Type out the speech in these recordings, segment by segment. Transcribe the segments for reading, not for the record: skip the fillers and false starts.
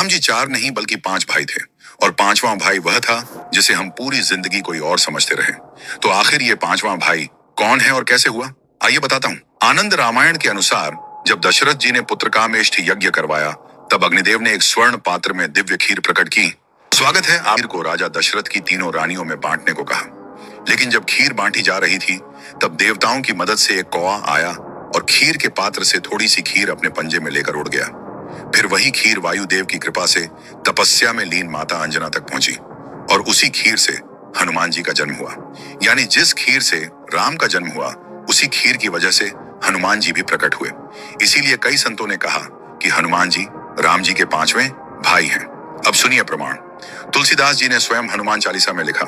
राम जी 4 नहीं बल्कि 5 भाई थे और 5वां भाई वह था जिसे हम पूरी जिंदगी कोई और समझते रहे। तो आखिर ये 5वां भाई कौन है और कैसे हुआ, आइए बताता हूँ। आनंद रामायण के अनुसार जब दशरथ जी ने पुत्रकामेष्टि यज्ञ करवाया तब अग्निदेव ने एक स्वर्ण पात्र में दिव्य खीर प्रकट की। स्वागत है आमिर को राजा दशरथ की तीनों रानियों में बांटने को कहा। लेकिन जब खीर बांटी जा रही थी तब देवताओं की मदद से एक कौवा आया और खीर के पात्र से थोड़ी सी खीर अपने पंजे में लेकर उड़ गया। फिर वही खीर वायुदेव की कृपा से तपस्या में लीन माता अंजना तक पहुंची और उसी खीर से हनुमान जी का जन्म हुआ। यानी जिस खीर से राम का जन्म हुआ उसी खीर की वजह से हनुमान जी भी प्रकट हुए। इसीलिए कई संतों ने कहा कि हनुमान जी राम जी के 5वें भाई हैं। अब सुनिए प्रमाण। तुलसीदास जी ने स्वयं हनुमान चालीसा में लिखा,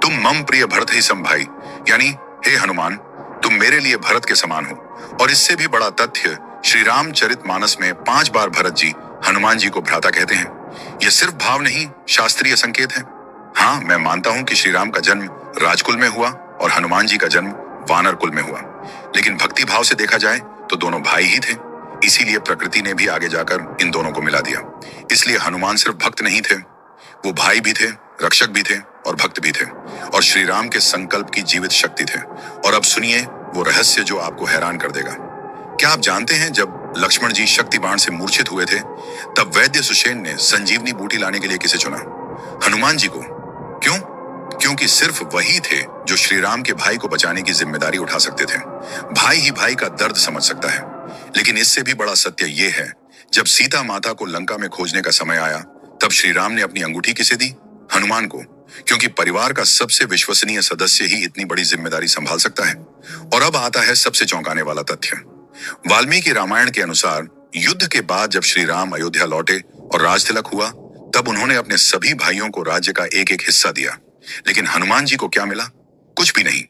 तुम मम प्रिय भरत ही सम भाई, यानी हे हनुमान तुम मेरे लिए भरत के समान हो। और इससे भी बड़ा तथ्य श्री रामचरितमानस में 5 बार भरत जी हनुमान जी को भ्राता कहते हैं। यह सिर्फ भाव नहीं, शास्त्रीय संकेत है। हाँ, मैं मानता हूं कि श्री राम का जन्म राजकुल में हुआ और हनुमान जी का जन्म वानर कुल में हुआ, लेकिन भक्ति भाव से देखा जाए तो दोनों भाई ही थे। इसीलिए प्रकृति ने भी आगे जाकर इन दोनों को मिला दिया। इसलिए हनुमान सिर्फ भक्त नहीं थे, वो भाई भी थे, रक्षक भी थे और भक्त भी थे और श्री राम के संकल्प की जीवित शक्ति थे। और अब सुनिए वो रहस्य जो आपको हैरान कर देगा। क्या आप जानते हैं जब लक्ष्मण जी शक्ति बाण से मूर्छित हुए थे तब वैद्य सुषेण ने संजीवनी बूटी लाने के लिए किसे चुना? हनुमान जी को। क्यों? क्योंकि सिर्फ वही थे जो श्री राम के भाई को बचाने की जिम्मेदारी उठा सकते थे। भाई ही भाई का दर्द समझ सकता है। लेकिन इससे भी बड़ा सत्य यह है, जब सीता माता को लंका में खोजने का समय आया तब श्री राम ने अपनी अंगूठी किसे दी? हनुमान को, क्योंकि परिवार का सबसे विश्वसनीय सदस्य ही इतनी बड़ी जिम्मेदारी संभाल सकता है। और अब आता है सबसे चौंकाने वाला तथ्य। वाल्मीकि रामायण के अनुसार युद्ध के बाद जब श्री राम अयोध्या लौटे और राज तिलक हुआ तब उन्होंने अपने सभी भाइयों को राज्य का एक एक हिस्सा दिया। लेकिन हनुमान जी को क्या मिला? कुछ भी नहीं।